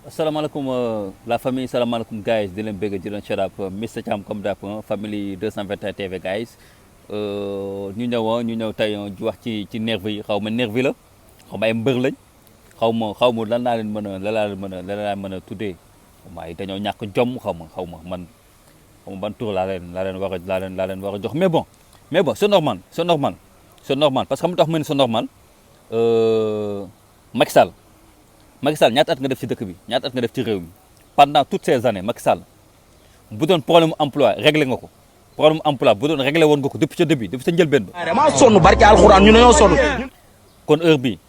asalaamaaleykum la famille salaamaaleykum guys di leen bëgg di leen shut up Mr Thiam comme d'hab famille 221 TV guys ñu ñëw tey di wax ci nervi yi xaw ma nervi la xaw ma ay mbër lañ xaw ma lan laa leen mën a lan laa mën a tuddee xaw ma ay dañoo ñàkk jom xaw ma man ban tour laa leen war a jox mais bon c'est normal parce que xam nga tax ma ne c'est normal Macky Sall ñaata at nga def ci dëkk bi ñaata at nga def ci réew mi pendant toutes ces années Macky Sall bu doon problème emploi réglé nga ko problème emploi bu doon réglé woon nga ko depuis sa début depuis sa njëlbeen ba. dama sonn barke alxuraan ñu ne ñoo sonn. kon heure bi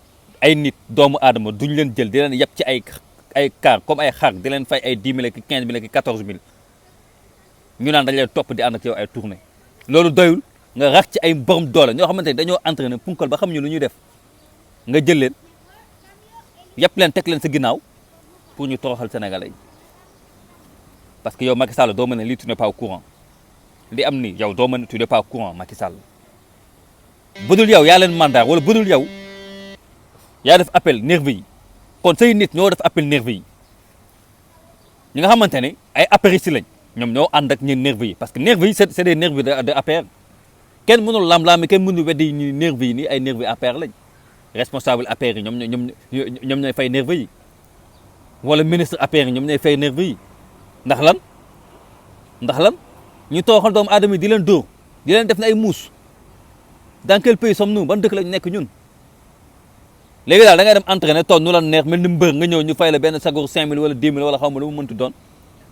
ay nit doomu aadama duñ leen jël di leen yeb ci ay car comme ay xar di leen fay ay 10 000 ak 15 000 ak 14 000 ñu naan dañ leen topp di ànd ak yow ay tournée loolu doyul nga rax ci ay borom doole ñoo xamante ne dañoo entraîné punkal ba xam ñu lu ñuy def nga jël leen. yëpp leen teg leen sa ginnaaw pour ñu toroxal Sénégalais yi parce que yow Macky Sall doo mën ne lii tu n'es pas au courant li am ni yow doo mën ne tu n'es pas au courant Macky Sall budul yow yaa leen mandat wala budul yow yaa def appel nervi yi kon say nit ñoo def appel nervi yi ñi nga xamante ne ay apéristes lañ ñoom ñoo ànd ak ñeen nervi yi parce que nervi yi c'est des nervis de APR kenn mënul lam-laami kenn mënul weddi ñu nervi yi nii ay nervi APR lañ responsable APR yi ñoom ñooy fay nervi yi wala ministre APR yi ñoom ñooy fay nervi yi ndax lan ñu tooxal doomu aadama yi di leen dóor di leen def na ay muus dans quel pays sommes-nous ban dëkk lañu nekk ñun léegi daal da ngay dem entraîner toog nu la neex mel ni mbër nga ñëw ñu fay la benn sagoor 5000 wala 10 000 wala xaw ma lu mu mënti doon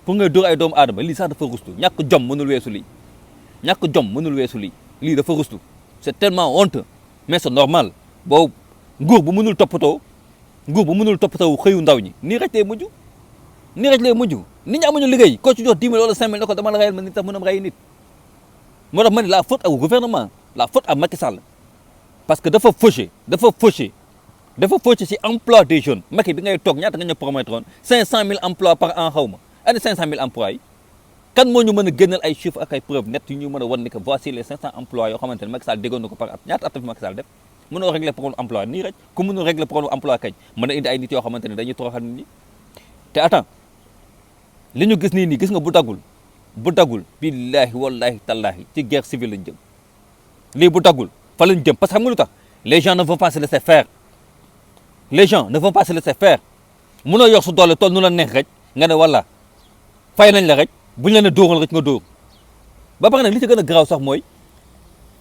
pour ngay dóor ay doomu aadama lii sax dafa rustu ñàkk jom mënul weesu lii lii dafa rustu c'est tellement honteux mais c'est normal boobu nguur bu mënul toppatoo xëyu ndaw ñi nii rek lay mujj nit ñi amuñu liggéey koo ci jox 10 000 wala 5 000 ne ko dama la reyal ma nit tax mën a rey nit moo tax ma ne la faute au gouvernement la faute à Macky Sall parce que dafa fauché ci emploi des jeunes Macky bi ngay toog ñaata nga ñu promettre woon 500 000 emplois par an xaw ma ani 500 000 emplois yi kan moo ñu mën a génneel ay chiffres ak ay preuves net yu ñu mën a wan ni que voici les 500 emplois yoo xamante ne Macky Sall déggoon na ko par at ñaata at fi Macky Sall def mënoo régler problème emploi nii rek ku mënul régler problème emploi kañ mën a indi ay nit yoo xamante ne dañuy toroxal nit ñi te attends li ñu gis nii gis nga bu daggul billaahi wallaahi tallaahi ci guerre civile lañ jëm lii bu daggul fa lañ jëm parce que xam nga lu tax les gens ne vont pas se laisser faire mënoo yor su doole tool nu la neex rek nga ne walla fay nañ la rek buñ la ne dóoral rek nga dóor ba pare nag li ci gën a garaaw sax mooy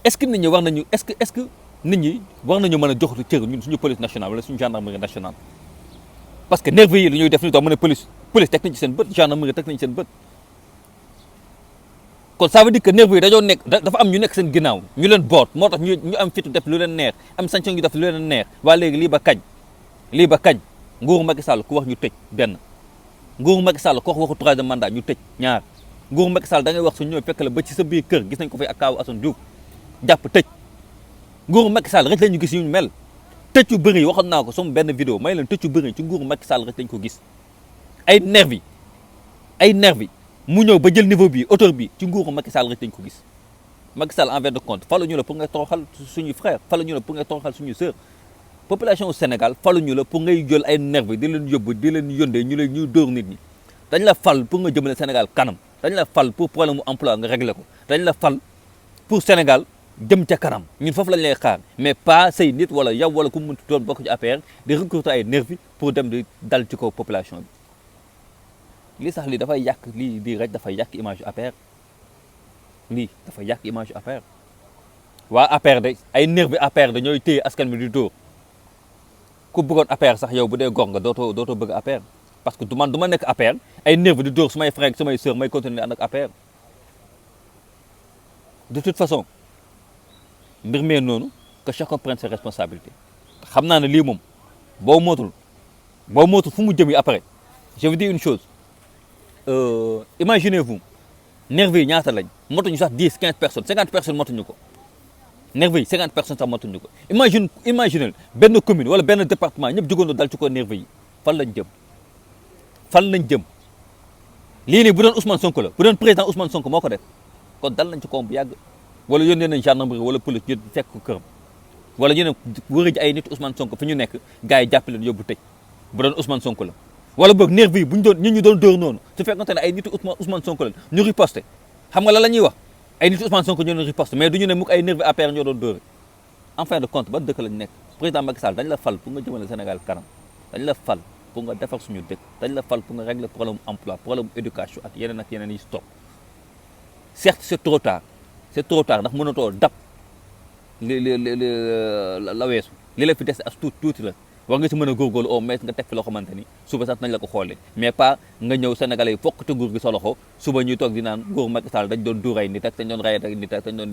est-ce que nit ñi war nañu mën a jox cër ñun suñu police nationale wala suñu gendarmerie nationale parce que nervi yi li ñuy def ni doo mën a police teg nañ ci seen bët gendarmerie teg nañ ci seen bët kon ça veut dire que nervi yi dafa am ñu nekk seen ginnaaw ñu leen boot moo tax ñu am fitu def lu leen neex am sanction ñu def lu leen neex waa léegi lii ba kañ nguuru Macky Sall ku wax ñu tëj benn nguuru Macky Sall ku wax waxu troisième mandat ñu tëj ñaar nguuru Macky Sall da ngay wax su ñëw fekk la ba ci sa biir kër gis nañ ko fay ak kaawu Assane Diouf jàpp tëj nguuru Macky Sall rek lañu gis yu mel tëj yu bëri waxoon naa ko sama benn vidéo may leen tëj yu bëri ci nguuru Macky Sall rek lañ ko gis ay nervi mu ñëw ba jël niveau bi hauteur bi ci nguuru Macky Sall rek lañ ko gis Macky Sall en fin de compte faluñu la pour ngay toroxal suñuy frère faluñu la pour ngay toroxal suñuy sœur population au Sénégal faluñu la pour ngay jël ay nervi di leen yóbbu di leen yóndee ñuy dóor nit ñi dañ la fal pour nga jëmale Sénégal kanam dañ la fal pour problème mu emploi nga régler ko dañ la fal pour Sénégal jëm ca kanam ñun foofu lañ lay xaar mais pas say nit wala yow wala ku mu mënti doon bokk ci APR di recruter ay nervi pour dem di dal ci kaw population bi lii sax lii dafay yàq lii rek dafay yàq image yu APR lii dafay yàq image yu APR waa APR de ay nervi APR dañooy téye askan bi di dóor ku bëggoon APR sax yow bu dee gor nga dootoo bëgg APR parce que du ma nekk APR ay nervi di dóor sumay frère sumay sœur may continuer ànd ak APR de toute façon mbir mee noonu que chacun prenne ses responsabilités xam naa ne lii moom boo mootul fu mu jëm yi après je vous dis une chose imaginez-vous nervi yi ñaata lañ motuñu sax 10 15 personnes 50 personnes motuñu ko nervi yi 50 personnes sax motuñu ko imaginez benn commune wala benn département ñëpp jógoon dal ci ko nervi yi fan lañ jëm lii nii bu doon Ousmane Sonko la bu doon président Ousmane Sonko moo ko def kon dal nañ ci kawam bu yàgg wala yónnee nañ gendarmerie wala police ñu fekk ko këram wala ñu ne wëri ji ay nit Ousmane Sonko fi ñu nekk gars yi jàpp leen yóbbu tëj bu doon Ousmane Sonko la wala boog nervi yi bu ñu doon ñi ñu doon dóor noonu su fekkonte ne ay nitu Ousmane Sonko la ñu riposté xam nga lan la ñuy wax ay nitu Ousmane Sonko ñoo doon riposté mais du ñu ne mukk ay nervi APR ñoo doon dóore. en fin de compte ba dëkk lañ nekk président Macky Sall dañ la fal pour nga jëmale Sénégal kanam dañ la fal pour nga defar suñu dëkk dañ la fal pour nga régler problème emploi problème éducation ak yeneen yi si topp certes c'est trop tard ndax mënatoo dab la weesu li la fi des as tuuti la war nga si mën a góorgóorlu au moins nga teg fi loo xamante ni suba sax nañ la ko xoolee mais pas nga ñëw sénégalais yi fokk te nguur gi sa loxo suba ñuy toog di naan nguur Macky Sall dañ doon duuray nit ak dañ doon rayet ak nit ak dañ doon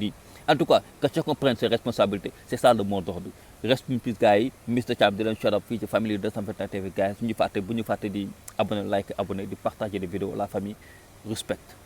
lii en tout cas que chacun prenne ses responsabilités c'est ça le mot d'ordre reste une petite gars yi Mr Thiam di leen shut up fii ci famille 221 TV gars yi bu ñu fàtte di abonné like abonné di partager des vidéos la famille respecte